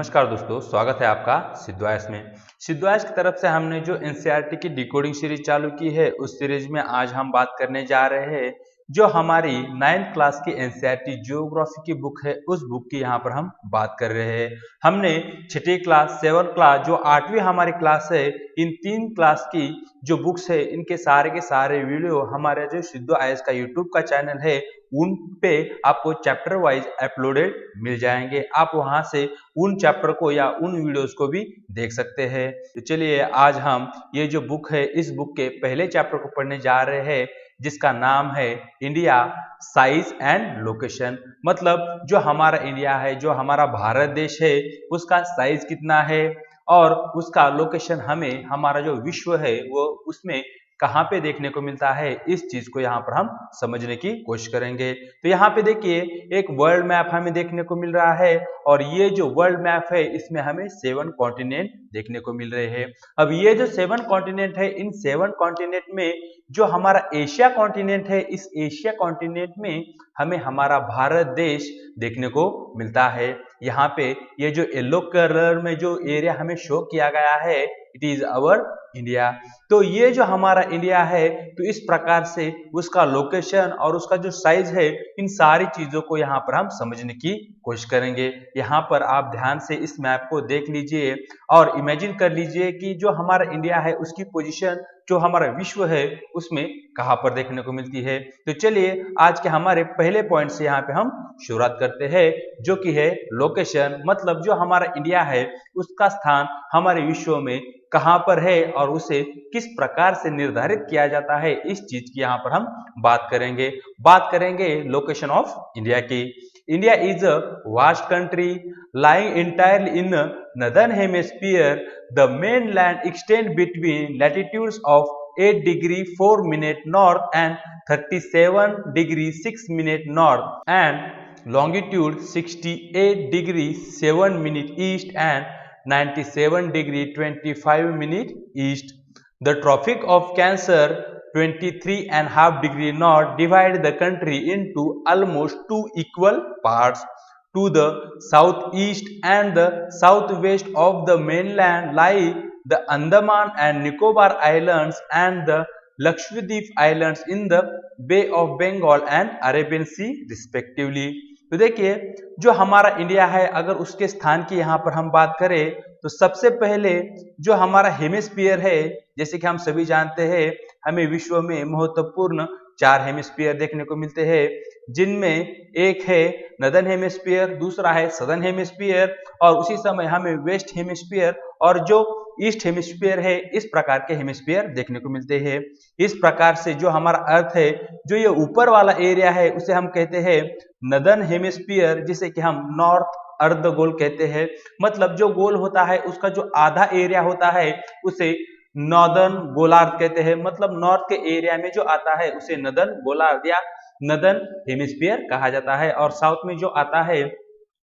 नमस्कार दोस्तों, स्वागत है आपका सिद्धवॉइस में। सिद्धवॉइस की तरफ से हमने जो एनसीईआरटी की डिकोडिंग सीरीज चालू की है, उस सीरीज में आज हम बात करने जा रहे हैं जो हमारी 9th क्लास की एनसीईआरटी ज्योग्राफी की बुक है, उस बुक की यहाँ पर हम बात कर रहे हैं। हमने छठी क्लास, 7th क्लास, जो 8वीं हमारी क्लास है, इन 3 क्लास की जो बुक्स है, इनके सारे के सारे वीडियो हमारे जो सिद्धवॉइस का यूट्यूब का चैनल है, उन पे आपको चैप्टर वाइज अपलोडेड मिल जाएंगे। आप वहां से उन चैप्टर को या उन वीडियोस को भी देख सकते हैं। तो चलिए आज हम ये जो बुक है, इस बुक के पहले चैप्टर को पढ़ने जा रहे हैं, जिसका नाम है इंडिया साइज एंड लोकेशन। मतलब जो हमारा इंडिया है, जो हमारा भारत देश है, उसका साइज कितना है और उसका लोकेशन हमें, हमारा जो विश्व है वो उसमें कहाँ पे देखने को मिलता है, इस चीज को यहाँ पर हम समझने की कोशिश करेंगे। तो यहाँ पे देखिए एक वर्ल्ड मैप हमें देखने को मिल रहा है और ये जो वर्ल्ड मैप है इसमें हमें 7 कॉन्टिनेंट देखने को मिल रहे हैं। अब ये जो 7 कॉन्टिनेंट है, इन 7 कॉन्टिनेंट में जो हमारा एशिया कॉन्टिनेंट है, इस एशिया कॉन्टिनेंट में हमें हमारा भारत देश देखने को मिलता है। यहाँ पे ये जो येलो कलर में जो एरिया हमें शो किया गया है, इट इज अवर इंडिया। तो ये जो हमारा इंडिया है, तो इस प्रकार से उसका लोकेशन और उसका जो साइज है, इन सारी चीजों को यहाँ पर हम समझने की कोशिश करेंगे। यहाँ पर आप ध्यान से इस मैप को देख लीजिए और इमेजिन कर लीजिए कि जो हमारा इंडिया है उसकी पोजीशन जो हमारा विश्व है उसमें कहाँ पर देखने को मिलती है। तो चलिए आज के हमारे पहले पॉइंट से यहाँ पे हम शुरुआत करते हैं, जो कि है लोकेशन। मतलब जो हमारा इंडिया है उसका स्थान हमारे विश्व में कहां पर है और उसे किस प्रकार से निर्धारित किया जाता है, इस चीज की यहाँ पर हम बात करेंगे लोकेशन ऑफ इंडिया की। India is a vast country lying entirely in the northern hemisphere. The mainland extends between latitudes of 8 degree 4 minute north and 37 degree 6 minute north and longitude 68 degree 7 minute east and 97 degree 25 minute east. The Tropic of Cancer 23.5 degree north divide the country into almost two equal parts. To the southeast and the southwest of the mainland lie the Andaman and Nicobar Islands and the Lakshadweep Islands in the Bay of Bengal and Arabian Sea respectively. तो देखिए जो हमारा India है, अगर उसके स्थान की यहाँ पर हम बात करें तो सबसे पहले जो हमारा हेमिस्फीयर है, जैसे कि हम सभी जानते हैं, हमें विश्व में महत्वपूर्ण 4 हेमिस्फीयर देखने को मिलते हैं, जिनमें एक है नदर्न हेमिस्फीयर, दूसरा है सदर्न हेमिस्फीयर और उसी समय हमें वेस्ट हेमिस्फीयर और जो ईस्ट हेमिस्फीयर है, इस प्रकार के हेमिस्फीयर देखने को मिलते हैं। इस प्रकार से जो हमारा अर्थ है, जो ये ऊपर वाला एरिया है, उसे हम कहते हैं नदर्न हेमिस्फीयर, जिसे कि हम नॉर्थ अर्ध गोल कहते हैं। मतलब जो गोल होता है उसका जो आधा एरिया होता है उसे नॉर्दर्न गोलार्ध कहते हैं। मतलब नॉर्थ के एरिया में जो आता है उसे नदर्न गोलार्ध या नदर्न हेमिस्फीयर कहा जाता है और साउथ में जो आता है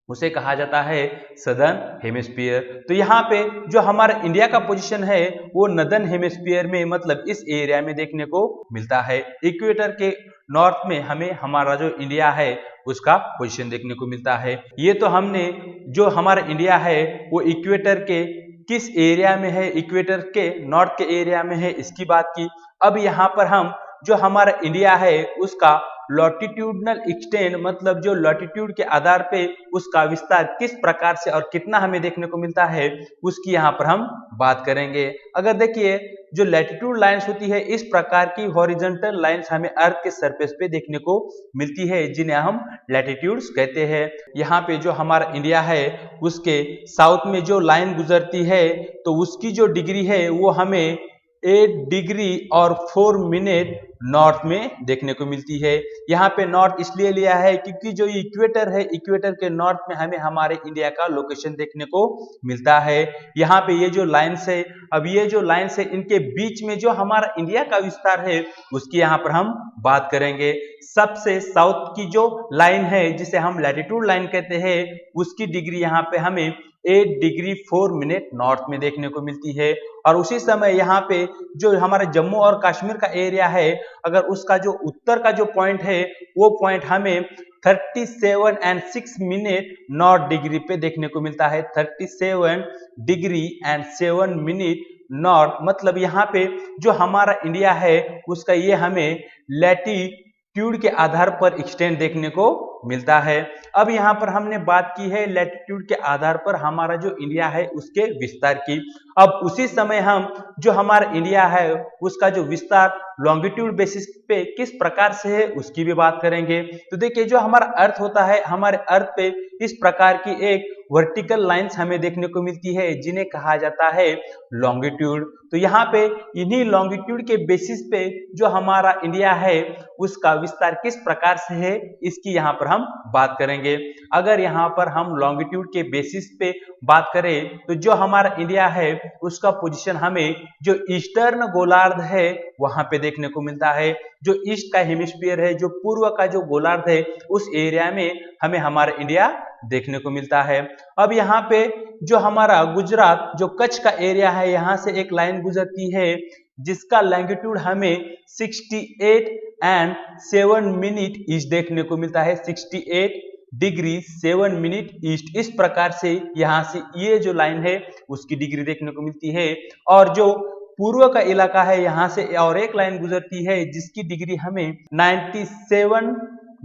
उसे कहा जाता है सदर्न हेमिस्फीयर। तो यहाँ पे जो हमारा इंडिया का पोजीशन है वो नदर्न हेमिस्फीयर में, मतलब इस एरिया में देखने को मिलता है। इक्वेटर के नॉर्थ में हमें हमारा जो इंडिया है उसका पोजीशन देखने को मिलता है। ये तो हमने जो हमारा इंडिया है वो इक्वेटर के किस एरिया में है, इक्वेटर के नॉर्थ के एरिया में है, इसकी बात की। अब यहाँ पर हम जो हमारा इंडिया है उसका लॉटिट्यूडनल एक्सटेंड, मतलब जो लॉटिट्यूड के आधार पे उसका विस्तार किस प्रकार से और कितना हमें देखने को मिलता है, उसकी यहाँ पर हम बात करेंगे। अगर देखिए जो लैटिट्यूड लाइंस होती है, इस प्रकार की हॉरिजॉन्टल लाइंस हमें अर्थ के सरफेस पे देखने को मिलती है, जिन्हें हम लैटिट्यूड्स कहते हैं। यहाँ पे जो हमारा इंडिया है उसके साउथ में जो लाइन गुजरती है तो उसकी जो डिग्री है वो हमें 8 डिग्री और 4 मिनट नॉर्थ में देखने को मिलती है। यहाँ पे नॉर्थ इसलिए लिया है क्योंकि जो इक्वेटर है, इक्वेटर के नॉर्थ में हमें हमारे इंडिया का लोकेशन देखने को मिलता है। यहाँ पे ये जो लाइन्स है, अब ये जो लाइन्स है, इनके बीच में जो हमारा इंडिया का विस्तार है उसकी यहाँ पर हम बात करेंगे। सबसे साउथ की जो लाइन है जिसे हम लैटिट्यूड लाइन कहते हैं, उसकी डिग्री यहाँ पे हमें 8 डिग्री 4 मिनट नॉर्थ में देखने को मिलती है। और उसी समय यहाँ पे जो हमारा जम्मू और कश्मीर का एरिया है, अगर उसका जो उत्तर का जो पॉइंट है वो पॉइंट हमें 37 एंड 6 मिनट नॉर्थ डिग्री पे देखने को मिलता है। 37 डिग्री एंड 7 मिनट नॉर्थ, मतलब यहाँ पे जो हमारा इंडिया है उसका ये हमें लैटिट्यूड के आधार पर एक्सटेंड देखने को मिलता है। अब यहाँ पर हमने बात की है लैटिट्यूड के आधार पर हमारा जो इंडिया है उसके विस्तार की। अब उसी समय हम जो हमारा इंडिया है उसका जो विस्तार लॉन्गिट्यूड बेसिस पे किस प्रकार से है उसकी भी बात करेंगे। तो देखिए जो हमारा अर्थ होता है, हमारे अर्थ पे इस प्रकार की एक वर्टिकल लाइंस हमें देखने को मिलती है जिन्हें कहा जाता है लॉन्गिट्यूड। तो यहाँ पे इन्हीं लॉन्गिट्यूड के बेसिस पे जो हमारा इंडिया है उसका विस्तार किस प्रकार से है इसकी यहाँ पर हम बात करेंगे। अगर यहाँ पर हम लॉन्गिट्यूड के बेसिस पे बात करें तो जो हमारा इंडिया है उसका पोजीशन हमें जो ईस्टर्न गोलार्ध है वहां पे देखने को मिलता है। जो ईस्ट का हेमिस्फीयर है, जो पूर्व का जो गोलार्ध है, उस एरिया में हमें हमारा इंडिया देखने को मिलता है। अब यहाँ पे जो हमारा गुजरात, जो कच्छ का एरिया है, यहाँ से एक लाइन गुजरती है जिसका लैंगिट्यूड हमें 68 एंड 7 मिनट ईस्ट देखने को मिलता है। 68 डिग्री 7 मिनट ईस्ट, इस प्रकार से यहाँ से ये जो लाइन है उसकी डिग्री देखने को मिलती है। और जो पूर्व का इलाका है यहाँ से और एक लाइन गुजरती है जिसकी डिग्री हमें 97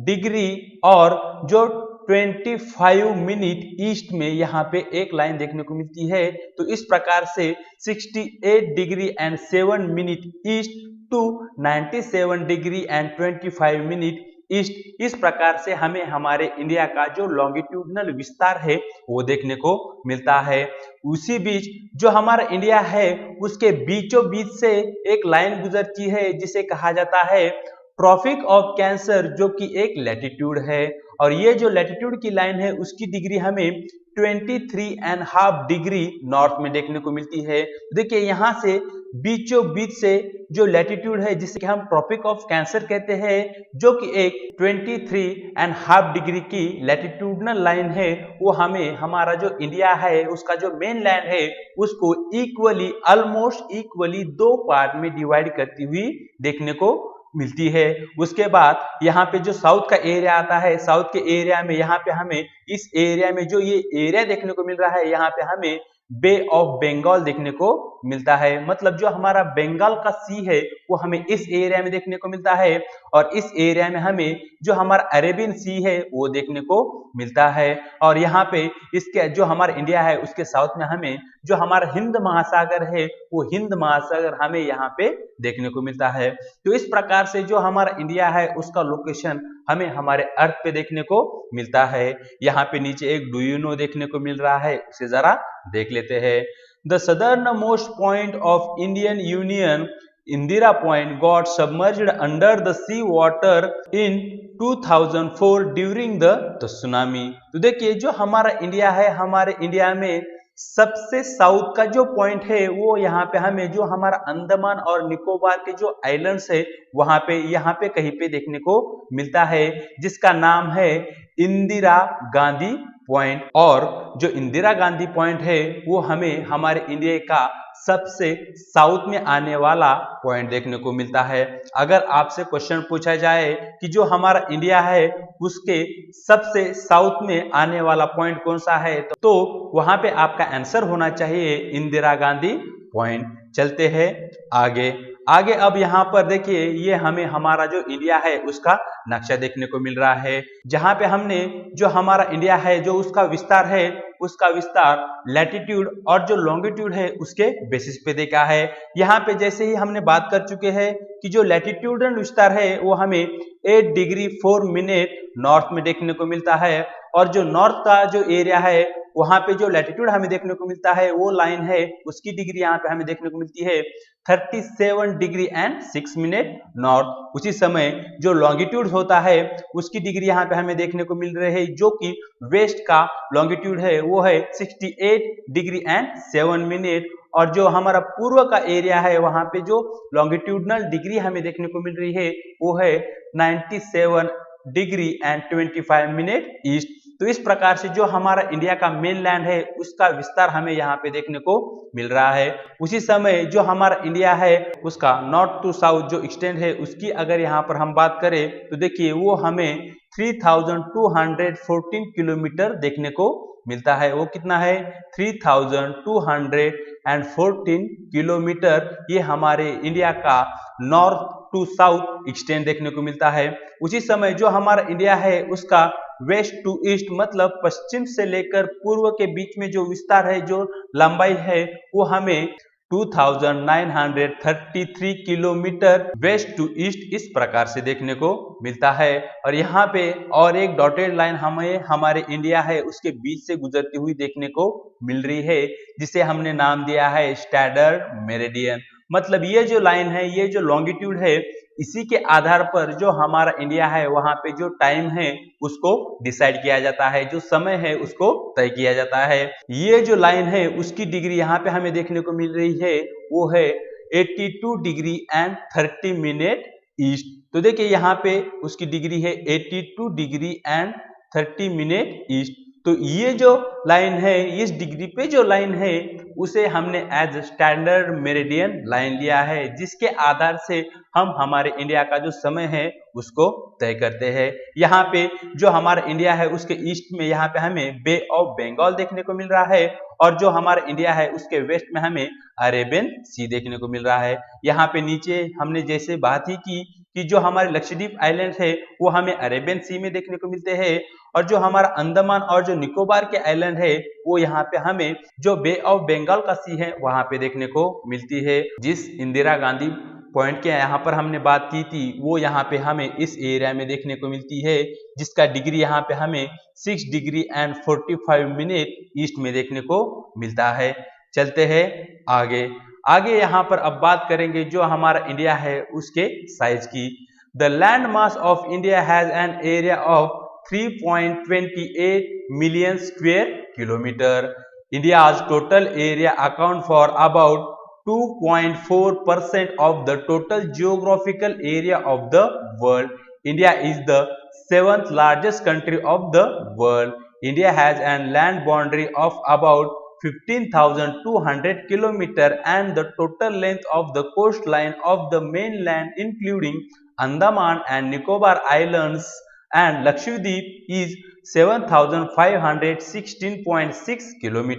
डिग्री और जो 25 मिनट ईस्ट में यहाँ पे एक लाइन देखने को मिलती है। तो इस प्रकार से 68 degree and 7 minute east to 97 degree and 25 minute east, इस प्रकार से हमें हमारे इंडिया का जो लॉन्गिट्यूडनल विस्तार है वो देखने को मिलता है। उसी बीच जो हमारा इंडिया है उसके बीचों बीच से एक लाइन गुजरती है जिसे कहा जाता है ट्रॉपिक ऑफ कैंसर, जो कि एक लैटिट्यूड है। और ये जो लैटिट्यूड की लाइन है उसकी डिग्री हमें 23.5 डिग्री नॉर्थ में देखने को मिलती है। देखिए यहाँ से बीचों बीच से जो लैटिट्यूड है जिसे हम ट्रॉपिक ऑफ कैंसर कहते हैं, जो कि एक 23.5 डिग्री की लैटिट्यूडनल लाइन है, वो हमें हमारा जो इंडिया है उसका जो मेन लैंड है उसको इक्वली, ऑलमोस्ट इक्वली 2 पार्ट में डिवाइड करती हुई देखने को मिलती है। उसके बाद यहाँ पे जो साउथ का एरिया आता है, साउथ के एरिया में यहाँ पे हमें इस एरिया में जो ये एरिया देखने को मिल रहा है, यहाँ पे हमें बे ऑफ बंगाल देखने को मिलता है। मतलब जो हमारा बंगाल का सी है वो हमें इस एरिया में देखने को मिलता है और इस एरिया में हमें जो हमारा अरेबियन सी है वो देखने को मिलता है। और यहाँ पे इसके जो हमारा इंडिया है उसके साउथ में हमें जो हमारा हिंद महासागर है वो हिंद महासागर हमें यहाँ पे देखने को मिलता है। तो इस प्रकार से जो हमारा इंडिया है उसका लोकेशन हमें हमारे अर्थ पे देखने को मिलता है। यहाँ पे नीचे एक डू यू नो देखने को मिल रहा है, उसे जरा देख लेते हैं। The southernmost point of Indian union Indira point got submerged under the sea water in 2004 during the tsunami. तो देखिए जो हमारा इंडिया है, हमारे इंडिया में सबसे साउथ का जो पॉइंट है वो यहाँ पे हमें जो हमारा अंडमान और निकोबार के जो आइलैंड्स है वहां पे यहाँ पे कहीं पे देखने को मिलता है, जिसका नाम है इंदिरा गांधी पॉइंट। और जो इंदिरा गांधी पॉइंट है वो हमें हमारे इंडिया का सबसे साउथ में आने वाला पॉइंट देखने को मिलता है। अगर आपसे क्वेश्चन पूछा जाए कि जो हमारा इंडिया है उसके सबसे साउथ में आने वाला पॉइंट कौन सा है, तो वहां पे आपका आंसर होना चाहिए इंदिरा गांधी पॉइंट। चलते हैं आगे आगे। अब यहाँ पर देखिए ये हमें हमारा जो इंडिया है उसका नक्शा देखने को मिल रहा है, जहां पे हमने जो हमारा इंडिया है जो उसका विस्तार है उसका विस्तार लैटिट्यूड और जो लॉन्गिट्यूड है उसके बेसिस पे देखा है। यहाँ पे जैसे ही हमने बात कर चुके हैं कि जो लैटिट्यूडल विस्तार है वो हमें 8 डिग्री 4 मिनट नॉर्थ में देखने को मिलता है और जो नॉर्थ का जो एरिया है वहां पे जो लैटिट्यूड हमें देखने को मिलता है वो लाइन है उसकी डिग्री यहाँ पे हमें देखने को मिलती है 37 डिग्री एंड 6 मिनट नॉर्थ। उसी समय जो लॉन्गिट्यूड होता है उसकी डिग्री यहाँ पे हमें देखने को मिल रही है, जो कि वेस्ट का लॉन्गिट्यूड है वो है 68 डिग्री एंड 7 मिनट। और जो हमारा पूर्व का एरिया है वहां पे जो लॉन्गिट्यूडनल डिग्री हमें देखने को मिल रही है वो है 97 डिग्री एंड 25 मिनट ईस्ट। तो इस प्रकार से जो हमारा इंडिया का मेन लैंड है उसका विस्तार हमें यहाँ पे देखने को मिल रहा है। उसी समय जो हमारा इंडिया है उसका नॉर्थ टू साउथ जो एक्सटेंड है उसकी अगर यहाँ पर हम बात करें तो देखिए वो हमें 3214 किलोमीटर देखने को मिलता है। वो कितना है? 3214 किलोमीटर ये हमारे इंडिया का नॉर्थ टू साउथ एक्सटेंड देखने को मिलता है। उसी समय जो हमारा इंडिया है उसका वेस्ट टू ईस्ट मतलब पश्चिम से लेकर पूर्व के बीच में जो विस्तार है, जो लंबाई है, वो हमें 2933 किलोमीटर वेस्ट टू ईस्ट इस प्रकार से देखने को मिलता है। और यहाँ पे और एक डॉटेड लाइन हमें हमारे इंडिया है उसके बीच से गुजरती हुई देखने को मिल रही है, जिसे हमने नाम दिया है स्टैंडर्ड मेरिडियन। मतलब ये जो लाइन है, ये जो लॉन्गिट्यूड है, इसी के आधार पर जो हमारा इंडिया है वहां पे जो टाइम है उसको डिसाइड किया जाता है, जो समय है उसको तय किया जाता है। ये जो लाइन है उसकी डिग्री यहाँ पे हमें देखने को मिल रही है, वो है 82 डिग्री एंड 30 मिनट ईस्ट। तो देखिए यहाँ पे उसकी डिग्री है 82 डिग्री एंड 30 मिनट ईस्ट। तो ये जो लाइन है, इस डिग्री पे जो लाइन है उसे हमने एज स्टैंडर्ड मेरिडियन लाइन लिया है, जिसके आधार से हम हमारे इंडिया का जो समय है उसको तय करते हैं। यहाँ पे जो हमारा इंडिया है उसके ईस्ट में यहाँ पे हमें बे ऑफ बंगाल देखने को मिल रहा है, और जो हमारा इंडिया है उसके वेस्ट में हमें अरेबियन सी देखने को मिल रहा है। यहाँ पे नीचे हमने जैसे बात ही की कि जो हमारे लक्षद्वीप आइलैंड है वो हमें अरेबियन सी में देखने को मिलते हैं, और जो हमारा अंडमान और जो निकोबार के आइलैंड है वो यहाँ पे हमें जो बे ऑफ बंगाल का सी है वहां पे देखने को मिलती है। जिस इंदिरा गांधी पॉइंट के यहाँ पर हमने बात की थी वो यहाँ पे हमें इस एरिया में देखने को मिलती है, जिसका डिग्री यहाँ पे हमें 6 डिग्री एंड 45 मिनट ईस्ट में देखने को मिलता है। चलते हैं आगे। आगे यहाँ पर अब बात करेंगे जो हमारा इंडिया है उसके साइज की। The land mass of India has an area of 3.28 million square kilometer. India's total area account for about 2.4% of the total geographical area of the world. India is the 7th largest country of the world. India has a land boundary of about 15,200 kilometers and the total length of the coastline of the mainland including Andaman and Nicobar Islands and Lakshadweep is 7,516.6 km.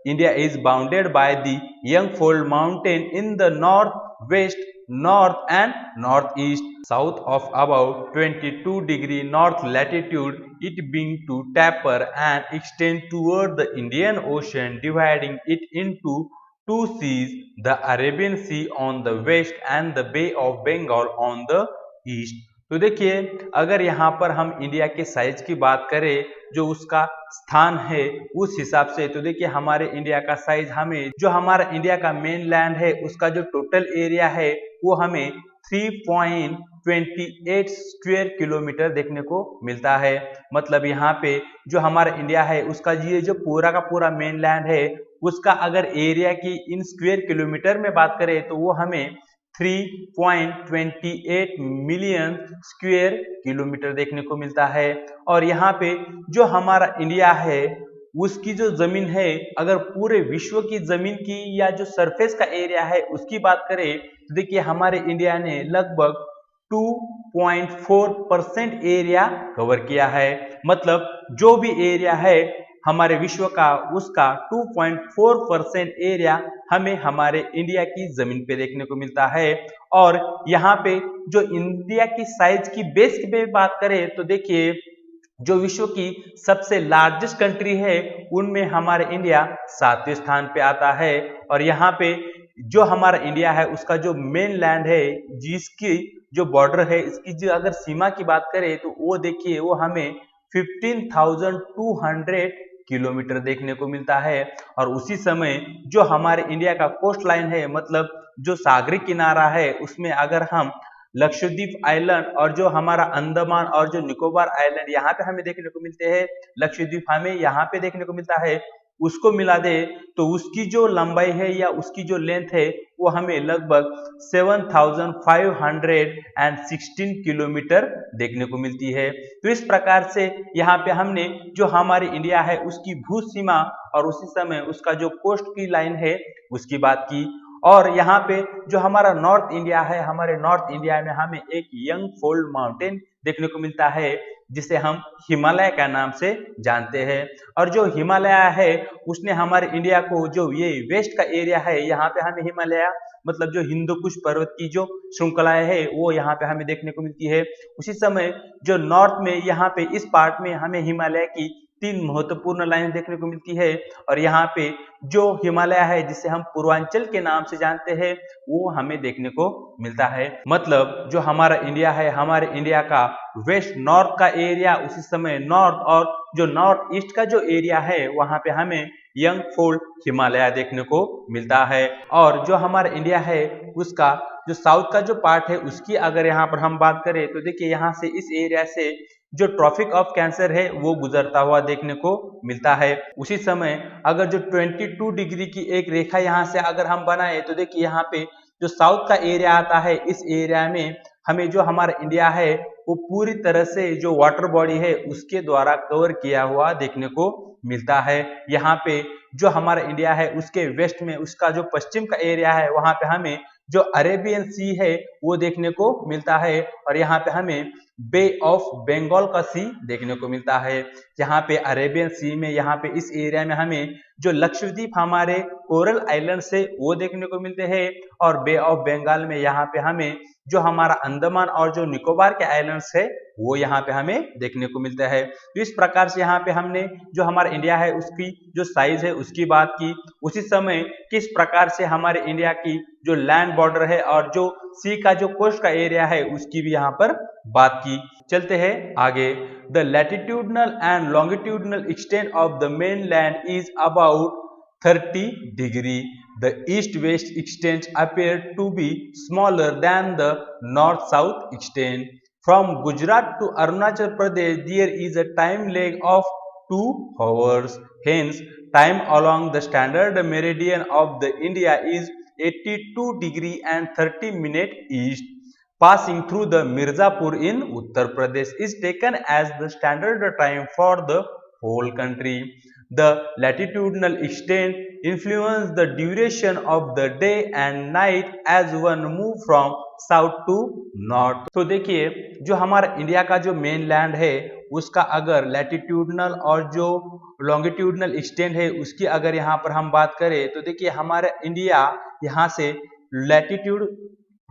India is bounded by the Yangfold Mountain in the northwest, north and northeast, south of about 22 degree north latitude, it being to taper and extend toward the Indian Ocean, dividing it into two seas, the Arabian Sea on the west and the Bay of Bengal on the east. तो देखिए अगर यहाँ पर हम India के size की बात करें, जो उसका स्थान है उस हिसाब से, तो देखिए हमारे इंडिया का साइज हमें जो हमारा इंडिया का मेन लैंड है उसका जो टोटल एरिया है वो हमें 3.28 स्क्वायर किलोमीटर देखने को मिलता है। मतलब यहाँ पे जो हमारा इंडिया है उसका ये जो पूरा का पूरा मेन लैंड है उसका अगर एरिया की इन स्क्वायर किलोमीटर में बात करें तो वो हमें 3.28 मिलियन स्क्वायर किलोमीटर देखने को मिलता है। और यहाँ पे जो हमारा इंडिया है उसकी जो जमीन है, अगर पूरे विश्व की जमीन की या जो सरफेस का एरिया है उसकी बात करें तो देखिए हमारे इंडिया ने लगभग 2.4% एरिया कवर किया है। मतलब जो भी एरिया है हमारे विश्व का उसका 2.4% एरिया हमें हमारे इंडिया की जमीन पे देखने को मिलता है। और यहाँ पे जो इंडिया की साइज की बेस पे बात करें तो देखिए जो विश्व की सबसे लार्जेस्ट कंट्री है उनमें हमारे इंडिया 7वें स्थान पे आता है। और यहाँ पे जो हमारा इंडिया है उसका जो मेन लैंड है, जिसकी जो बॉर्डर है, इसकी जो अगर सीमा की बात करें तो वो देखिए वो हमें 15,200 किलोमीटर देखने को मिलता है। और उसी समय जो हमारे इंडिया का कोस्ट लाइन है, मतलब जो सागरी किनारा है, उसमें अगर हम लक्षद्वीप आइलैंड और जो हमारा अंडमान और जो निकोबार आइलैंड यहाँ पे हमें देखने को मिलते हैं, लक्षद्वीप हमें यहाँ पे देखने को मिलता है, उसको मिला दे तो उसकी जो लंबाई है या उसकी जो लेंथ है वो हमें लगभग 7516 किलोमीटर देखने को मिलती है। तो इस प्रकार से यहाँ पे हमने जो हमारी इंडिया है उसकी भू सीमा और उसी समय उसका जो कोस्ट की लाइन है उसकी बात की। और यहाँ पे जो हमारा नॉर्थ इंडिया है, हमारे नॉर्थ इंडिया में हमें एक यंग फोल्ड माउंटेन देखने को मिलता है जिसे हम हिमालय का नाम से जानते हैं। और जो हिमालय है उसने हमारे इंडिया को, जो ये वेस्ट का एरिया है, यहाँ पे हमें हिमालय मतलब जो हिंदू कुश पर्वत की जो श्रृंखलाएं है वो यहाँ पे हमें देखने को मिलती है। उसी समय जो नॉर्थ में यहाँ पे इस पार्ट में हमें हिमालय की 3 महत्वपूर्ण लाइन देखने को मिलती है। और यहाँ पे जो हिमालय है जिसे हम पूर्वांचल के नाम से जानते हैं वो हमें देखने को मिलता है। मतलब जो हमारा इंडिया है, हमारे इंडिया का वेस्ट नॉर्थ का एरिया, उसी समय नॉर्थ और जो नॉर्थ ईस्ट का जो एरिया है वहां पे हमें यंग फोल्ड हिमालय देखने को मिलता है। और जो हमारा इंडिया है उसका जो साउथ का जो पार्ट है उसकी अगर यहाँ पर हम बात करें तो देखिए यहाँ से इस एरिया से जो ट्रॉपिक ऑफ कैंसर है वो गुजरता हुआ देखने को मिलता है। उसी समय अगर जो 22 डिग्री की एक रेखा यहाँ से अगर हम बनाए तो देखिए यहाँ पे जो साउथ का एरिया आता है, इस एरिया में हमें जो हमारा इंडिया है वो पूरी तरह से जो वाटर बॉडी है उसके द्वारा कवर किया हुआ देखने को मिलता है। यहाँ पे जो हमारा इंडिया है उसके वेस्ट में उसका जो पश्चिम का एरिया है वहां पे हमें जो अरेबियन सी है वो देखने को मिलता है। और यहाँ पे हमें बे ऑफ बंगाल का सी देखने को मिलता है। यहाँ पे अरेबियन सी में यहाँ पे इस एरिया में हमें जो लक्षद्वीप हमारे कोरल आइलैंड से वो देखने को मिलते हैं। और बे ऑफ बंगाल में यहाँ पे हमें जो हमारा अंडमान और जो निकोबार के आइलैंड्स है वो यहाँ पे हमें देखने को मिलता है। तो इस प्रकार से यहाँ पे हमने जो हमारा इंडिया है उसकी जो साइज है उसकी बात की। उसी समय किस प्रकार से हमारे इंडिया की जो लैंड बॉर्डर है और जो सी का जो कोस्ट का एरिया है उसकी भी यहाँ पर बात की। चलते हैं आगे। The latitudinal and longitudinal extent of the main land is about 30 degree. The east-west extent appear to be smaller than the north-south extent. From Gujarat to Arunachal Pradesh, there is a time lag of 2 hours. Hence, time along the standard meridian of the India is 82 degree and 30 minutes east. Passing through the Mirzapur in Uttar Pradesh is taken as the standard time for the whole country. The latitudinal extent influence the duration of the day and night as one move from south to north. तो देखिए जो हमारा India का जो main land है उसका अगर latitudinal और जो लॉन्गिट्यूडनल एक्सटेंट है उसकी अगर यहाँ पर हम बात करें तो देखिए हमारा इंडिया यहाँ से लैटिट्यूड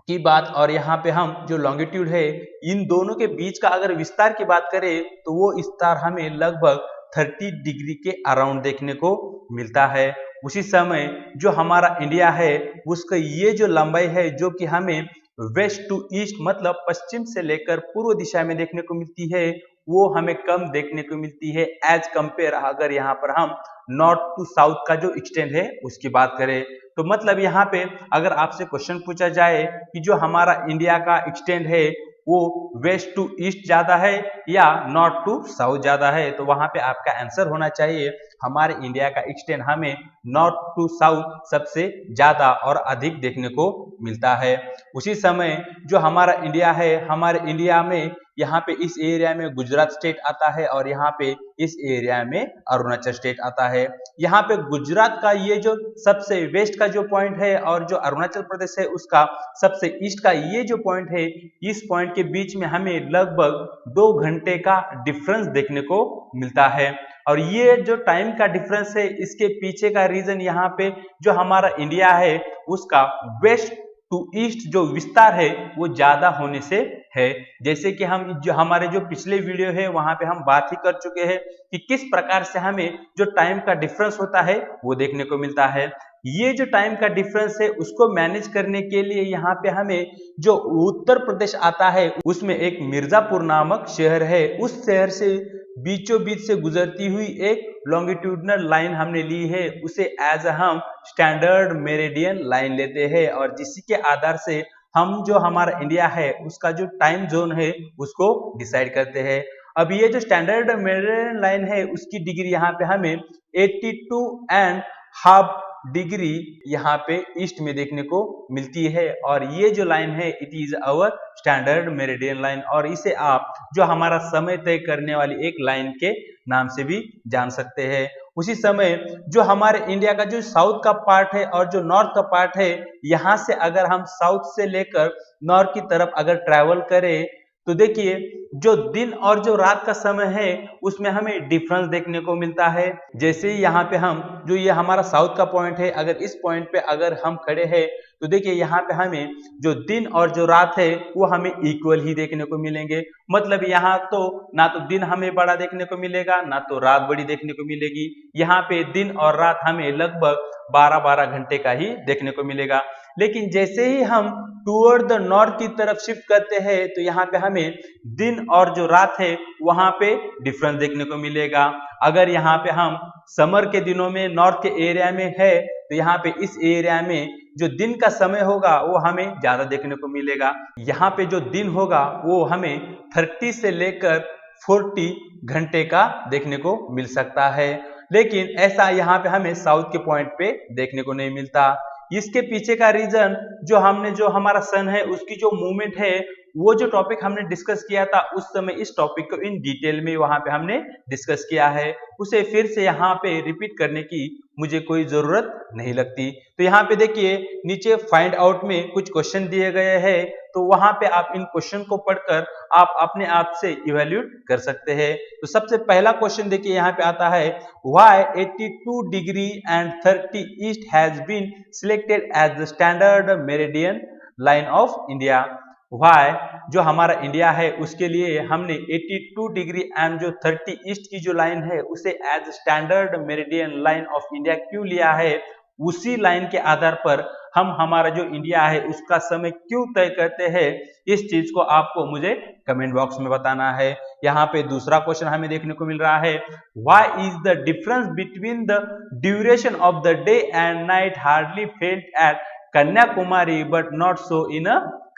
की बात और यहाँ पे हम जो लॉन्गिट्यूड है इन दोनों के बीच का अगर विस्तार की बात करें तो वो विस्तार हमें लगभग 30 डिग्री के अराउंड देखने को मिलता है। उसी समय जो हमारा इंडिया है उसका ये जो लंबाई है जो कि हमें वेस्ट टू ईस्ट मतलब पश्चिम से लेकर पूर्व दिशा में देखने को मिलती है वो हमें कम देखने को मिलती है एज कंपेयर अगर यहाँ पर हम नॉर्थ टू साउथ का जो एक्सटेंड है उसकी बात करें। तो मतलब यहाँ पे अगर आपसे क्वेश्चन पूछा जाए कि जो हमारा इंडिया का एक्सटेंड है वो वेस्ट टू ईस्ट ज्यादा है या नॉर्थ टू साउथ ज्यादा है तो वहां पे आपका आंसर होना चाहिए हमारे इंडिया का एक्सटेंड हमें नॉर्थ टू साउथ सबसे ज्यादा और अधिक देखने को मिलता है। उसी समय जो हमारा इंडिया है हमारे इंडिया में यहाँ पे इस एरिया में गुजरात स्टेट आता है और यहाँ पे इस एरिया में अरुणाचल स्टेट आता है। यहाँ पे गुजरात का ये जो सबसे वेस्ट का जो पॉइंट है और जो अरुणाचल प्रदेश है उसका सबसे ईस्ट का ये जो पॉइंट है इस पॉइंट के बीच में हमें लगभग 2 घंटे का डिफरेंस देखने को मिलता है। और ये जो टाइम का डिफरेंस है इसके पीछे का रीजन यहाँ पे जो हमारा इंडिया है उसका वेस्ट टू ईस्ट जो विस्तार है वो ज्यादा होने से है। जैसे कि हम जो हमारे जो पिछले वीडियो है वहां पे हम बात ही कर चुके हैं कि किस प्रकार से हमें जो टाइम का डिफरेंस होता है वो देखने को मिलता है। ये जो टाइम का डिफरेंस है उसको मैनेज करने के लिए यहाँ पे हमें जो उत्तर प्रदेश आता है उसमें एक मिर्जापुर नामक शहर है, उस शहर से बीचों बीच से गुजरती हुई एक लॉन्गिट्यूडनल लाइन हमने ली है, उसे एज हम स्टैंडर्ड मेरिडियन लाइन लेते हैं और जिसी के आधार से हम जो हमारा इंडिया है उसका जो टाइम जोन है उसको डिसाइड करते हैं। अब ये जो स्टैंडर्ड मेरिडियन लाइन है उसकी डिग्री यहाँ पे हमें 82 एंड हाफ डिग्री यहाँ पे ईस्ट में देखने को मिलती है, और ये जो लाइन है it is our standard meridian line, और इसे आप जो हमारा समय तय करने वाली एक लाइन के नाम से भी जान सकते हैं। उसी समय जो हमारे इंडिया का जो साउथ का पार्ट है और जो नॉर्थ का पार्ट है, यहाँ से अगर हम साउथ से लेकर नॉर्थ की तरफ अगर ट्रैवल करें तो देखिए जो दिन और जो रात का समय है उसमें हमें डिफरेंस देखने को मिलता है। जैसे ही यहाँ पे हम जो ये हमारा साउथ का पॉइंट है, अगर इस पॉइंट पे अगर हम खड़े हैं तो देखिए यहाँ पे हमें जो दिन और जो रात है वो हमें इक्वल ही देखने को मिलेंगे। मतलब यहाँ तो ना तो दिन हमें बड़ा देखने को मिलेगा ना तो रात बड़ी देखने को मिलेगी। यहाँ पे दिन और रात हमें लगभग 12-12 घंटे का ही देखने को मिलेगा। लेकिन जैसे ही हम टूवर्ड द नॉर्थ की तरफ शिफ्ट करते हैं तो यहाँ पे हमें दिन और जो रात है वहां पे डिफरेंस देखने को मिलेगा। अगर यहाँ पे हम समर के दिनों में नॉर्थ के एरिया में है तो यहाँ पे इस एरिया में जो दिन का समय होगा वो हमें ज्यादा देखने को मिलेगा। यहाँ पे जो दिन होगा वो हमें 30 से लेकर 40 घंटे का देखने को मिल सकता है, लेकिन ऐसा यहाँ पे हमें साउथ के पॉइंट पे देखने को नहीं मिलता। इसके पीछे का रीजन जो हमारा सन है उसकी जो मूवमेंट है, वो जो टॉपिक हमने डिस्कस किया था उस समय इस टॉपिक को इन डिटेल में वहां पे हमने डिस्कस किया है, उसे फिर से यहाँ पे रिपीट करने की मुझे कोई जरूरत नहीं लगती। तो यहाँ पे देखिए नीचे फाइंड आउट में कुछ क्वेश्चन दिए गए हैं, तो वहां पे आप इन क्वेश्चन को पढ़कर आप अपने आप से इवेल्यूट कर सकते हैं। तो सबसे पहला क्वेश्चन देखिए यहाँ पे आता है, why 82 degree and 30 east has been selected as the standard meridian line of India. Why जो हमारा इंडिया है उसके लिए हमने 82 डिग्री एंड जो 30 ईस्ट की जो लाइन है उसे as standard meridian line of India क्यों लिया है, उसी लाइन के आधार पर हम हमारा जो इंडिया है उसका समय क्यों तय करते हैं, इस चीज को आपको मुझे कमेंट बॉक्स में बताना है। यहाँ पे दूसरा क्वेश्चन हमें देखने को मिल रहा है, why is the difference between the duration of the day and night hardly felt at Kanyakumari but not so in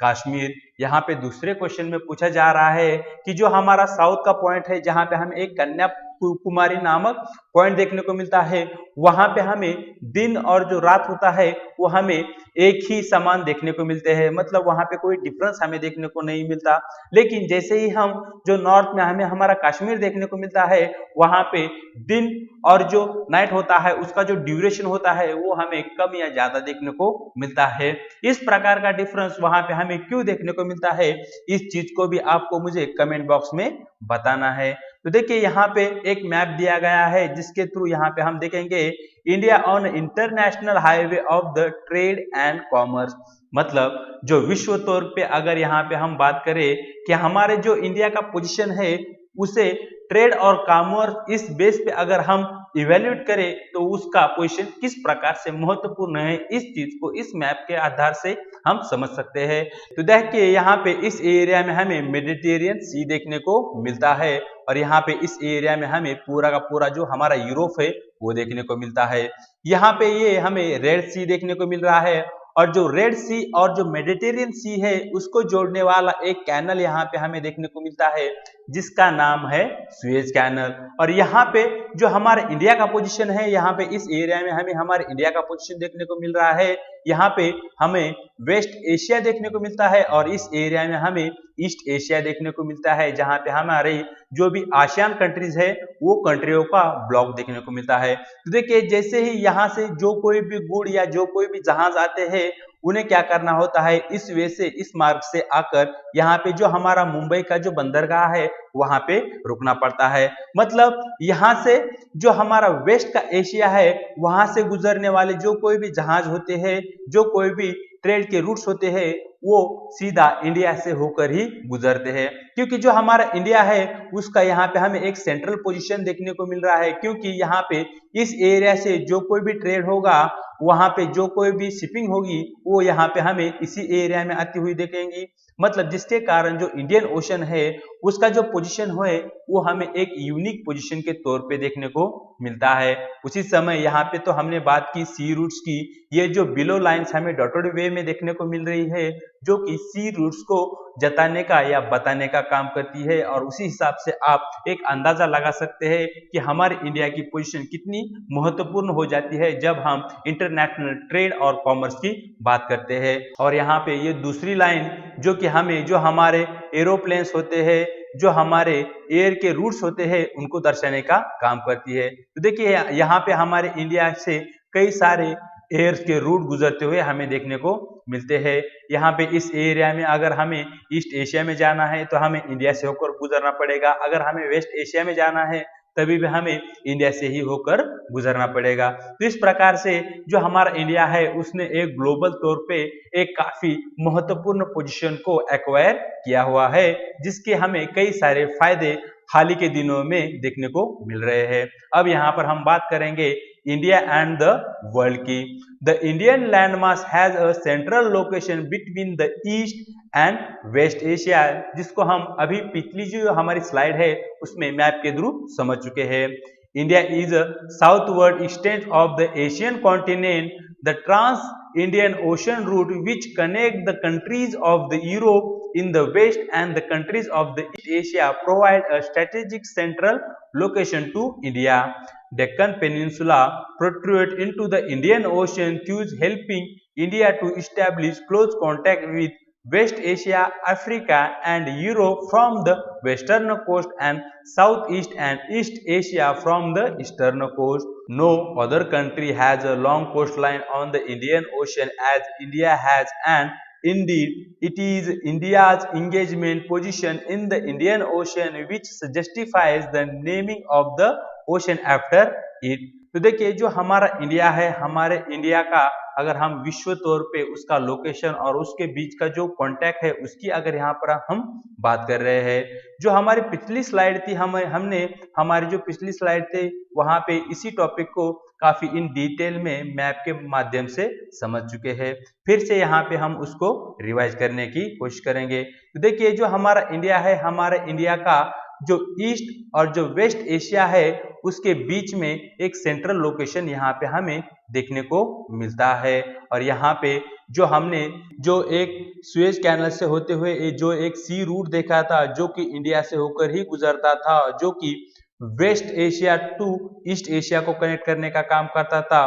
Kashmir. यहाँ पे दूसरे क्वेश्चन में पूछा जा रहा है कि जो हमारा साउथ का पॉइंट है जहां पे हमें एक कन्याकुमारी नामक पॉइंट देखने को मिलता है, वहां पे हमें दिन और जो रात होता है वो हमें एक ही समान देखने को मिलते हैं, मतलब वहां पे कोई डिफरेंस हमें देखने को नहीं मिलता। लेकिन जैसे ही हम जो नॉर्थ में हमें हमारा कश्मीर देखने को मिलता है, वहां पे दिन और जो नाइट होता है उसका जो ड्यूरेशन होता है वो हमें कम या ज्यादा देखने को मिलता है। इस प्रकार का डिफरेंस वहां पे हमें क्यों देखने को मिलता है, इस चीज को भी आपको मुझे कमेंट बॉक्स में बताना है। तो देखिए यहाँ पे एक मैप दिया गया है जिसके थ्रू यहाँ पे हम देखेंगे India on international highway of the trade and commerce. मतलब जो विश्व तौर पे अगर यहाँ पे हम बात करें कि हमारे जो इंडिया का पोजीशन है उसे ट्रेड और कॉमर्स इस बेस पे अगर हम इवेल्युएट करें तो उसका पोजीशन किस प्रकार से महत्वपूर्ण है, इस चीज को इस मैप के आधार से हम समझ सकते हैं। तो देखिए यहाँ पे इस एरिया में हमें मेडिटेरियन सी देखने को मिलता है, और यहाँ पे इस एरिया में हमें पूरा का पूरा जो हमारा यूरोप है वो देखने को मिलता है। यहाँ पे ये हमें रेड सी देखने को मिल रहा है, और जो रेड सी और जो मेडिटेरियन सी है उसको जोड़ने वाला एक कैनल यहाँ पे हमें देखने को मिलता है जिसका नाम है सुएज कैनल। और यहाँ पे जो हमारे इंडिया का पोजीशन है, यहाँ पे इस एरिया में हमें हमारे इंडिया का पोजीशन देखने को मिल रहा है। यहाँ पे हमें वेस्ट एशिया देखने को मिलता है और इस एरिया में हमें ईस्ट एशिया देखने को मिलता है, जहां पे हमारे जो भी आसियान कंट्रीज है वो कंट्रियों का ब्लॉक देखने को मिलता है। तो देखिए जैसे ही यहाँ से जो कोई भी गुड़ या जो कोई भी जहाज आते हैं उन्हें क्या करना होता है, इस वे से इस मार्ग से आकर यहाँ पे जो हमारा मुंबई का जो बंदरगाह है वहां पे रुकना पड़ता है। मतलब यहाँ से जो हमारा वेस्ट का एशिया है वहां से गुजरने वाले जो कोई भी जहाज होते हैं, जो कोई भी ट्रेड के रूट्स होते हैं वो सीधा इंडिया से होकर ही गुजरते हैं, क्योंकि जो हमारा इंडिया है उसका यहाँ पे हमें एक सेंट्रल पोजीशन देखने को मिल रहा है, क्योंकि यहाँ पे इस एरिया से जो कोई भी ट्रेड होगा, वहां पे जो कोई भी शिपिंग होगी वो यहाँ पे हमें इसी एरिया में आती हुई देखेंगी। मतलब जिसके कारण जो इंडियन ओशन है उसका जो पोजीशन है वो हमें एक यूनिक पोजीशन के तौर पे देखने को मिलता है। उसी समय यहाँ पे तो हमने बात की सी रूट्स की, ये जो बिलो लाइंस हमें डॉटेड वे में देखने को मिल रही है जो कि सी रूट्स को जताने का या बताने का काम करती है। और उसी हिसाब से आप एक अंदाजा लगा सकते हैं कि हमारे इंडिया की पोजीशन कितनी महत्वपूर्ण हो जाती है जब हम इंटरनेशनल ट्रेड और कॉमर्स की बात करते हैं। और यहाँ पे ये दूसरी लाइन जो कि हमें जो हमारे एरोप्लेन्स होते हैं, जो हमारे एयर के रूट्स होते हैं, उनको दर्शाने का काम करती है। तो देखिए यहाँ पे हमारे इंडिया से कई सारे एयर के रूट गुजरते हुए हमें देखने को मिलते हैं। यहाँ पे इस एरिया में अगर हमें ईस्ट एशिया में जाना है तो हमें इंडिया से होकर गुजरना पड़ेगा, अगर हमें वेस्ट एशिया में जाना है तभी भी हमें इंडिया से ही होकर गुजरना पड़ेगा। तो इस प्रकार से जो हमारा इंडिया है उसने एक ग्लोबल तौर पे एक काफी महत्वपूर्ण पोजीशन को एक्वायर किया हुआ है, जिसके हमें कई सारे फायदे हाल ही के दिनों में देखने को मिल रहे हैं। अब यहाँ पर हम बात करेंगे इंडिया एंड द वर्ल्ड की। The Indian land mass has a central location between the east and west Asia, जिसको हम अभी पिछली जो हमारी स्लाइड है उसमें मैप के थ्रू समझ चुके हैं। India is a southward extent of the Asian continent, the trans Indian Ocean route which connect the countries of the Europe in the west and the countries of the East Asia provide a strategic central location to India. Deccan Peninsula protrudes into the Indian Ocean, thus helping India to establish close contact with West Asia, Africa and Europe from the western coast and Southeast and East Asia from the eastern coast. No other country has a long coastline on the Indian Ocean as India has, and indeed it is India's engagement position in the Indian Ocean which justifies the naming of the ocean after it. तो देखिए जो हमारा India है, हमारे India का अगर हम विश्व तौर पे उसका लोकेशन और उसके बीच का जो कांटेक्ट है उसकी अगर यहाँ पर हम बात कर रहे हैं, जो हमारी पिछली स्लाइड थी हमने हमारी जो पिछली स्लाइड थे वहां पे इसी टॉपिक को काफी इन डिटेल में मैप के माध्यम से समझ चुके हैं। फिर से यहाँ पे हम उसको रिवाइज करने की कोशिश करेंगे। तो देखिए जो हमारा इंडिया है, हमारे इंडिया का जो ईस्ट और जो वेस्ट एशिया है उसके बीच में एक सेंट्रल लोकेशन यहाँ पे हमें देखने को मिलता है। और यहाँ पे जो हमने जो एक सुएज कैनल से होते हुए जो एक सी रूट देखा था जो कि इंडिया से होकर ही गुजरता था, जो कि west Asia to east Asia को कनेक्ट करने का काम करता था,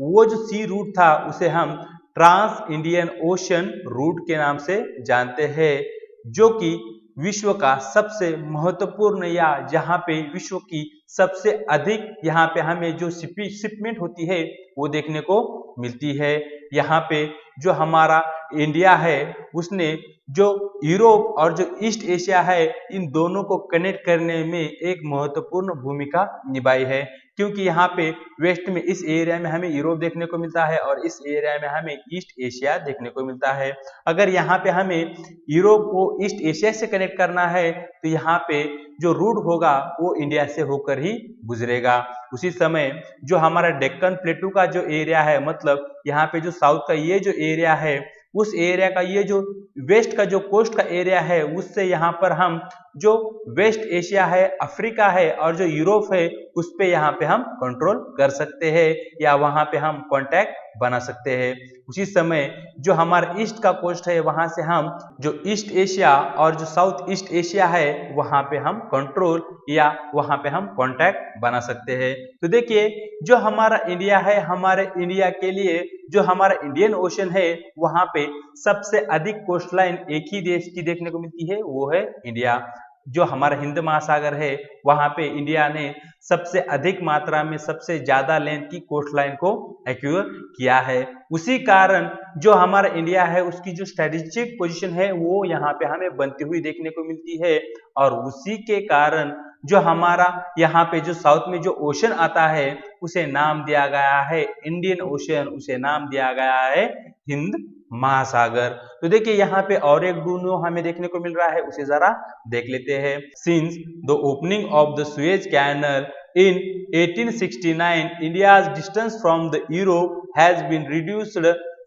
वो जो सी रूट था उसे हम ट्रांस इंडियन ओशन रूट के नाम से जानते हैं, जो कि विश्व का सबसे महत्वपूर्ण या जहां पे विश्व की सबसे अधिक यहाँ पे हमें जो शिपमेंट होती है वो देखने को मिलती है। यहाँ पे जो हमारा इंडिया है उसने जो यूरोप और जो ईस्ट एशिया है इन दोनों को कनेक्ट करने में एक महत्वपूर्ण भूमिका निभाई है, क्योंकि यहाँ पे वेस्ट में इस एरिया में हमें यूरोप देखने को मिलता है और इस एरिया में हमें ईस्ट एशिया देखने को मिलता है। अगर यहाँ पे हमें यूरोप को ईस्ट एशिया से कनेक्ट करना है तो यहाँ पे जो रूट होगा वो इंडिया से होकर ही गुजरेगा। उसी समय जो हमारा डेक्कन प्लेटू का जो एरिया है, मतलब यहाँ पे जो साउथ का ये जो एरिया है उस एरिया का ये जो वेस्ट का जो कोस्ट का एरिया है उससे यहाँ पर हम जो वेस्ट एशिया है, अफ्रीका है और जो यूरोप है उस पे यहाँ पे हम कंट्रोल कर सकते हैं या वहां पे हम कांटेक्ट बना सकते हैं। उसी समय जो हमारा ईस्ट का कोस्ट है वहां से हम जो ईस्ट एशिया और जो साउथ ईस्ट एशिया है वहां पे हम कंट्रोल या वहां पे हम कांटेक्ट बना सकते हैं। तो देखिए जो हमारा इंडिया है, हमारे इंडिया के लिए जो हमारा इंडियन ओशन है वहां पे सबसे अधिक कोस्ट लाइन एक ही देश की देखने को मिलती है, वो है इंडिया। जो हमारा हिंद महासागर है वहां पे इंडिया ने सबसे अधिक मात्रा में सबसे ज्यादा लेंथ की कोस्ट लाइन को एक्वायर किया है। उसी कारण जो हमारा इंडिया है उसकी जो स्ट्रेटेजिक पोजीशन है वो यहाँ पे हमें बनती हुई देखने को मिलती है। और उसी के कारण जो हमारा यहाँ पे जो साउथ में जो ओशन आता है उसे नाम दिया गया है इंडियन ओशन, उसे नाम दिया गया है हिंद महासागर। तो देखिए यहाँ पे और एक गुण हमें देखने को मिल रहा है, उसे जरा देख लेते हैं। Since the opening of the Suez canal in 1869 India's distance from the Europe has been reduced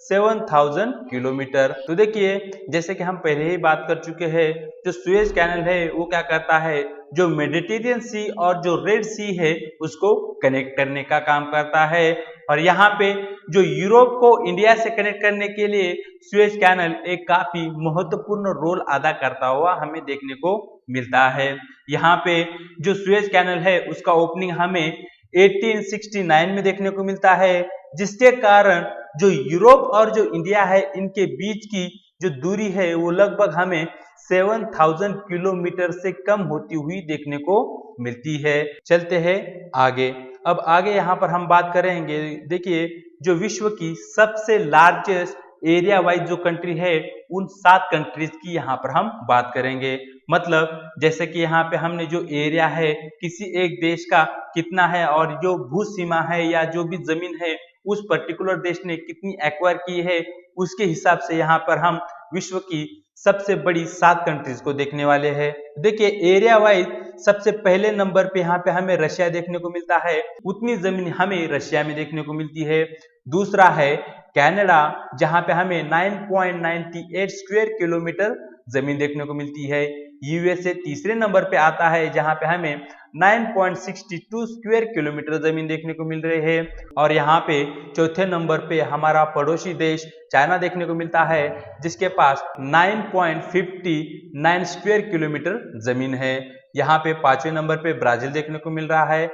7000 kilometre. तो देखिए जैसे कि हम पहले ही बात कर चुके हैं, जो सुएज कैनल है वो क्या करता है, जो मेडिटेरियन सी और जो रेड सी है उसको कनेक्ट करने का काम करता है। और यहाँ पे जो यूरोप को इंडिया से कनेक्ट करने के लिए सुएज कैनल एक काफी महत्वपूर्ण रोल अदा करता हुआ हमें देखने को मिलता है। यहाँ पे जो सुएज कैनल है उसका ओपनिंग हमें 1869 में देखने को मिलता है, जिसके कारण जो यूरोप और जो इंडिया है इनके बीच की जो दूरी है वो लगभग हमें 7000 किलोमीटर से कम होती हुई देखने को मिलती है। चलते हैं आगे। अब आगे यहाँ पर हम बात करेंगे, देखिए जो विश्व की सबसे लार्जेस्ट एरिया वाइज जो कंट्री है उन 7 कंट्रीज की यहाँ पर हम बात करेंगे। मतलब जैसे कि यहाँ पे हमने जो एरिया है किसी एक देश का कितना है और जो भू सीमा है या जो भी जमीन है उस पर्टिकुलर देश ने कितनी एक्वायर की है उसके हिसाब से यहाँ पर हम विश्व की सबसे बड़ी 7 कंट्रीज को देखने वाले हैं। देखिए एरिया वाइज सबसे पहले नंबर पे यहाँ पे हमें रशिया देखने को मिलता है, उतनी जमीन हमें रशिया में देखने को मिलती है। दूसरा है कनाडा, जहां पे हमें 9.98 स्क्वायर किलोमीटर जमीन देखने को मिलती है। यूएसए तीसरे नंबर पे आता है जहां पे हमें 9.62 स्क्वायर किलोमीटर जमीन देखने को मिल रही है। और यहाँ पे चौथे नंबर पे हमारा पड़ोसी देश चाइना देखने को मिलता है, जिसके पास 9.59 स्क्वायर किलोमीटर जमीन है। यहाँ पे पांचवें नंबर पे ब्राजील देखने को मिल रहा है,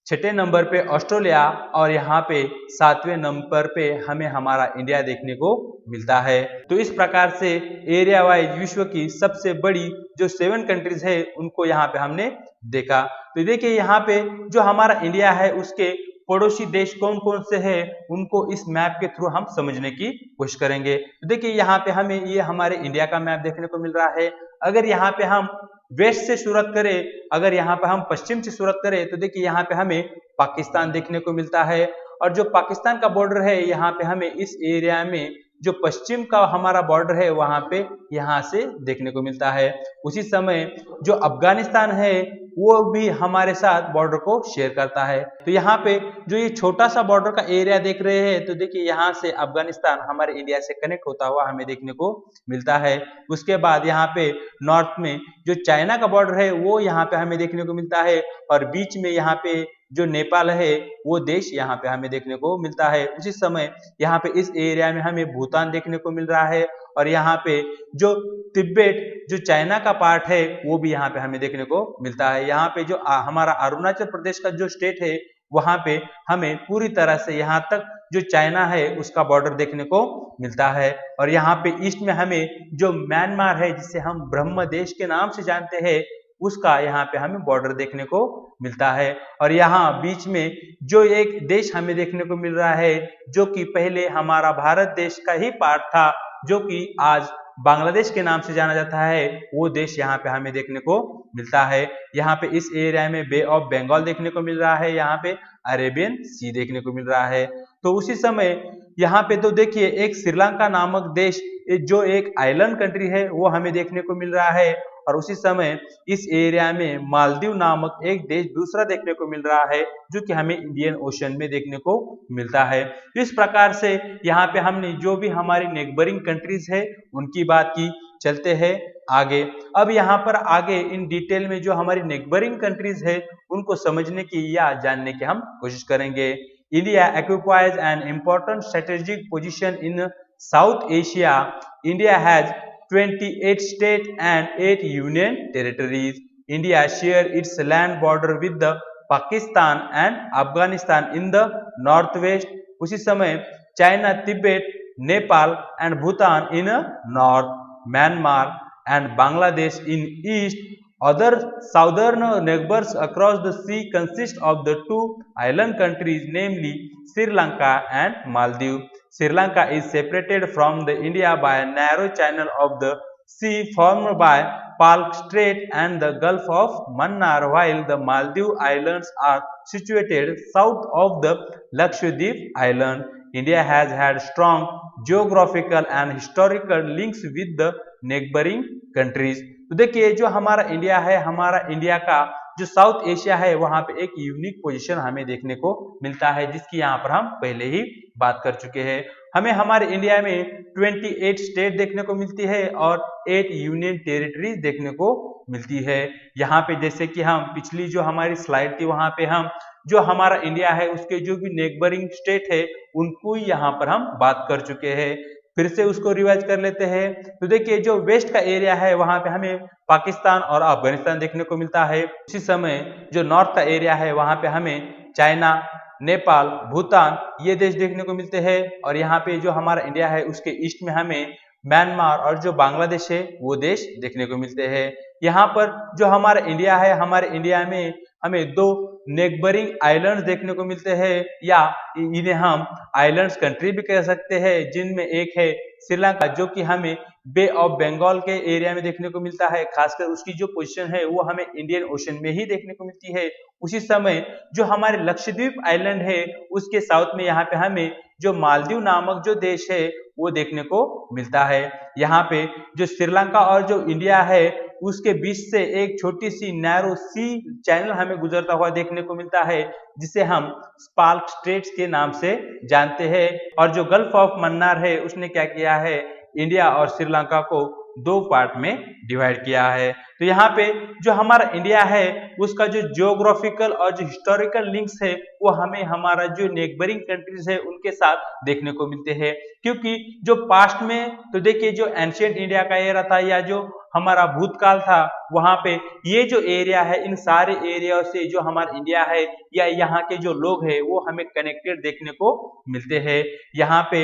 छठे नंबर पे ऑस्ट्रेलिया और यहाँ पे सातवें नंबर पे हमें हमारा इंडिया देखने को मिलता है। तो इस प्रकार से एरिया वाइज विश्व की सबसे बड़ी जो 7 कंट्रीज है उनको यहाँ पे हमने देखा। तो देखिए यहाँ पे जो हमारा इंडिया है उसके पड़ोसी देश कौन कौन से हैं उनको इस मैप के थ्रू हम समझने की कोशिश करेंगे। तो देखिए यहाँ पे हमें ये हमारे इंडिया का मैप देखने को मिल रहा है। अगर यहाँ पे हम वेस्ट से शुरुआत करें, अगर यहाँ पे हम पश्चिम से शुरुआत करें तो देखिए यहाँ पे हमें पाकिस्तान देखने को मिलता है। और जो पाकिस्तान का बॉर्डर है यहाँ पे हमें इस एरिया में जो पश्चिम का हमारा बॉर्डर है वहां पे यहाँ से देखने को मिलता है। उसी समय जो अफगानिस्तान है वो भी हमारे साथ बॉर्डर को शेयर करता है। तो यहाँ पे जो ये छोटा सा बॉर्डर का एरिया देख रहे हैं तो देखिए यहाँ से अफगानिस्तान हमारे इंडिया से कनेक्ट होता हुआ हमें देखने को मिलता है। उसके बाद यहाँ पे नॉर्थ में जो चाइना का बॉर्डर है वो यहाँ पे हमें देखने को मिलता है और बीच में यहाँ पे जो नेपाल है वो देश यहाँ पे हमें देखने को मिलता है। उसी समय यहाँ पे इस एरिया में हमें भूटान देखने को मिल रहा है और यहाँ पे जो तिब्बत जो चाइना का पार्ट है वो भी यहाँ पे हमें देखने को मिलता है। यहाँ पे जो हमारा अरुणाचल प्रदेश का जो स्टेट है वहां पे हमें पूरी तरह से यहाँ तक जो चाइना है उसका बॉर्डर देखने को मिलता है। और यहाँ पे ईस्ट में हमें जो म्यांमार है जिसे हम ब्रह्म देश के नाम से जानते हैं उसका यहाँ पे हमें बॉर्डर देखने को मिलता है। और यहाँ बीच में जो एक देश हमें देखने को मिल रहा है जो कि पहले हमारा भारत देश का ही पार्ट था, जो कि आज बांग्लादेश के नाम से जाना जाता है, वो देश यहाँ पे हमें देखने को मिलता है। यहाँ पे इस एरिया में बे ऑफ बंगाल देखने को मिल रहा है, यहाँ पे अरेबियन सी देखने को मिल रहा है। तो उसी समय यहाँ पे तो देखिए एक श्रीलंका नामक देश जो एक आइलैंड कंट्री है वो हमें देखने को मिल रहा है। और उसी समय इस एरिया में मालदीव नामक एक देश दूसरा देखने को मिल रहा है जो कि हमें इंडियन ओशन में देखने को मिलता है। इस प्रकार से यहाँ पे हमने जो भी हमारी नेबरिंग कंट्रीज है उनकी बात की। चलते हैं आगे। अब यहाँ पर आगे इन डिटेल में जो हमारी नेबरिंग कंट्रीज है उनको समझने की या जानने की हम कोशिश करेंगे। India occupies an important strategic position in South Asia. India has 28 states and 8 union territories. India shares its land border with the Pakistan and Afghanistan in the northwest. उसी समय China, Tibet, Nepal and Bhutan in north, Myanmar and Bangladesh in east. Other southern neighbors across the sea consist of the 2 island countries, namely Sri Lanka and Maldives. Sri Lanka is separated from the India by a narrow channel of the sea formed by Palk Strait and the Gulf of Mannar, while the Maldives Islands are situated south of the Lakshadweep Island. India has had strong geographical and historical links with the neighboring countries. तो देखिए जो हमारा India है, हमारा India का जो south Asia है वहां पे एक यूनिक पोजीशन हमें देखने को मिलता है जिसकी यहाँ पर हम पहले ही बात कर चुके हैं। हमें हमारे इंडिया में 28 स्टेट देखने को मिलती है और 8 यूनियन टेरिटरीज देखने को मिलती है। यहाँ पे जैसे कि हम पिछली जो हमारी स्लाइड थी वहां पे हम जो हमारा इंडिया है उसके जो भी नेबरिंग स्टेट है उनको ही यहाँ पर हम बात कर चुके हैं। फिर से उसको रिवाइज कर लेते हैं। तो देखिए जो वेस्ट का एरिया है वहां पे हमें पाकिस्तान और अफगानिस्तान देखने को मिलता है। उसी समय जो नॉर्थ का एरिया है वहां पे हमें चाइना, नेपाल, भूटान ये देश देखने को मिलते हैं। और यहाँ पे जो हमारा इंडिया है उसके ईस्ट में हमें म्यांमार और जो बांग्लादेश है वो देश देखने को मिलते हैं। यहाँ पर जो हमारा इंडिया है, हमारे इंडिया में हमें दो नेबरिंग आइलैंड्स देखने को मिलते हैं या इन्हें हम आइलैंड्स कंट्री भी कह सकते हैं, जिनमें एक है श्रीलंका जो कि हमें बे ऑफ बंगाल के एरिया में देखने को मिलता है। खासकर उसकी जो पोजीशन है वो हमें इंडियन ओशन में ही देखने को मिलती है। उसी समय जो हमारे लक्षद्वीप आइलैंड है उसके साउथ में यहाँ पे हमें जो मालदीव नामक जो देश है वो देखने को मिलता है। यहाँ पे जो श्रीलंका और जो इंडिया है उसके बीच से एक छोटी सी नैरो सी चैनल हमें गुजरता हुआ देखने को मिलता है, जिसे हम स्पार्क स्ट्रेट्स के नाम से जानते हैं। और जो गल्फ ऑफ मन्नार है उसने क्या किया है, इंडिया और श्रीलंका को दो पार्ट में डिवाइड किया है। तो यहाँ पे जो हमारा इंडिया है उसका जो जियोग्राफिकल और जो हिस्टोरिकल लिंक्स है वो हमें हमारा जो नेबरिंग कंट्रीज है उनके साथ देखने को मिलते हैं। क्योंकि जो पास्ट में तो देखिए जो एंशियंट इंडिया का एरा था या जो हमारा भूतकाल था वहां पे ये जो एरिया है इन सारे एरिया से जो हमारा इंडिया है या यहाँ के जो लोग हैं वो हमें कनेक्टेड देखने को मिलते हैं। यहाँ पे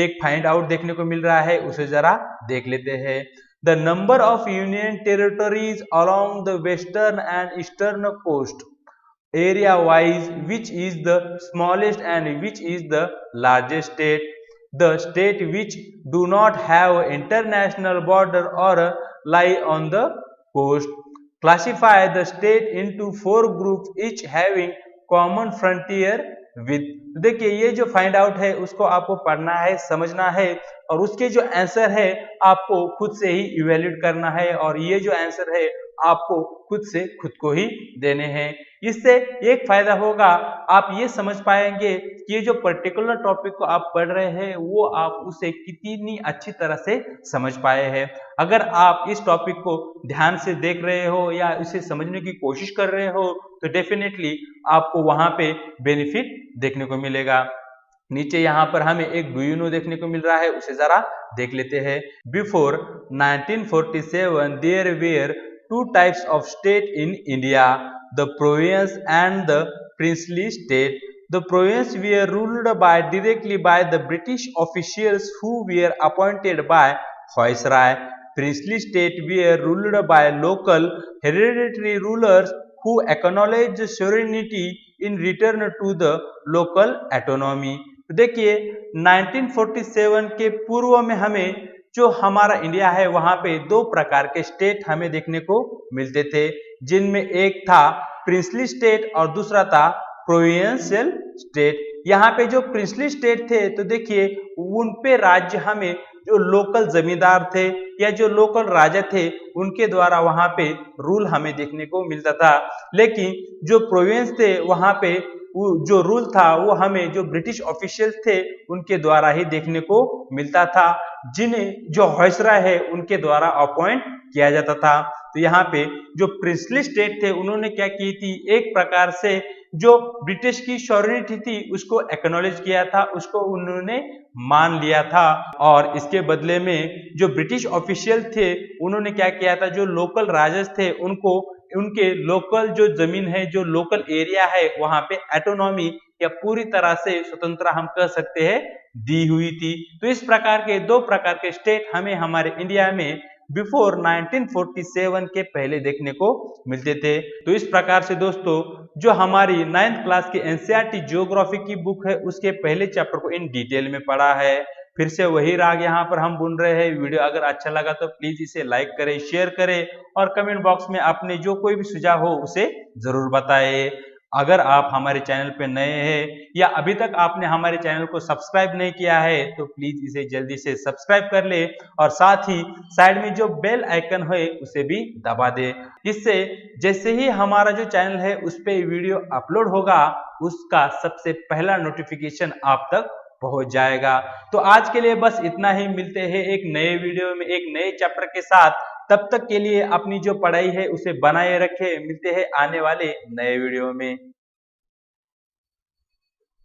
एक फाइंड आउट देखने को मिल रहा है, उसे जरा देख लेते हैं। The number of union territories along the western and eastern coast area wise, which is the smallest and which is the largest state. The state which do not have international border or lie on the coast. Classify the state into 4 groups each having common frontier with. देखिए ये जो find out है उसको आपको पढ़ना है, समझना है और उसके जो आंसर है आपको खुद से ही इवेल्यूएट करना है और ये जो आंसर है आपको खुद से खुद को ही देने हैं। इससे एक फायदा होगा, आप ये समझ पाएंगे कि ये जो पर्टिकुलर टॉपिक को आप पढ़ रहे हैं वो आप उसे कितनी अच्छी तरह से समझ पाए हैं। अगर आप इस टॉपिक को ध्यान से देख रहे हो या इसे समझने की कोशिश कर रहे हो तो डेफिनेटली आपको वहां पे बेनिफिट देखने को मिलेगा। नीचे यहाँ पर हमें एक डू यू नो देखने को मिल रहा है, उसे जरा देख लेते हैं। Before 1947 there were two types of state in India, the province and the princely state. The province were ruled directly by the British officials who were appointed by Viceroy. Princely state were ruled by local hereditary rulers who acknowledged sovereignty in return to the local autonomy. देखिए 1947 के पूर्व में हमें जो हमारा India है वहां पे दो प्रकार के स्टेट हमें देखने को मिलते थे, जिनमें एक था प्रिंसली स्टेट और दूसरा था प्रोविंशियल स्टेट। यहाँ पे जो प्रिंसली स्टेट थे तो देखिए उन पे राज्य हमें जो लोकल जमींदार थे या जो लोकल राजा थे उनके द्वारा वहां पे रूल हमें देखने को मिलता था। लेकिन जो प्रोविंस थे वहां पे जो रूल था वो हमें जो ब्रिटिश ऑफिशियल थे उनके द्वारा ही देखने को मिलता था, जिन्हें जो वाइसरॉय है उनके द्वारा अपॉइंट किया जाता था। तो यहाँ पे जो प्रिंसली स्टेट थे उन्होंने क्या की थी, एक प्रकार से जो ब्रिटिश की सॉवरेनिटी थी उसको एक्नॉलेज किया था, उसको उन्होंने मान लिया था। और इसके बदले में जो ब्रिटिश ऑफिशियल थे उन्होंने क्या किया था, जो लोकल राजा थे उनको उनके लोकल जो जमीन है, जो लोकल एरिया है वहां पे ऑटोनॉमी या पूरी तरह से स्वतंत्रता हम कह सकते हैं दी हुई थी। तो इस प्रकार के दो प्रकार के स्टेट हमें हमारे इंडिया में बिफोर 1947 के पहले देखने को मिलते थे। तो इस प्रकार से दोस्तों जो हमारी 9th क्लास की एनसीईआरटी ज्योग्राफी की बुक है उसके पहले चैप्टर को इन डिटेल में पढ़ा है। फिर से वही राग यहाँ पर हम बुन रहे हैं। वीडियो अगर अच्छा लगा तो प्लीज इसे लाइक करें, शेयर करें और कमेंट बॉक्स में अपने जो कोई भी सुझाव हो उसे जरूर बताएं। अगर आप हमारे चैनल पे नए हैं या अभी तक आपने हमारे चैनल को सब्सक्राइब नहीं किया है तो प्लीज इसे जल्दी से सब्सक्राइब कर ले और साथ ही साइड में जो बेल आइकन है उसे भी दबा दे। इससे जैसे ही हमारा जो चैनल है उस पे वीडियो अपलोड होगा उसका सबसे पहला नोटिफिकेशन आप तक पहुंच जाएगा। तो आज के लिए बस इतना ही, मिलते हैं एक नए वीडियो में एक नए चैप्टर के साथ। तब तक के लिए अपनी जो पढ़ाई है उसे बनाए रखें। मिलते हैं आने वाले नए वीडियो में।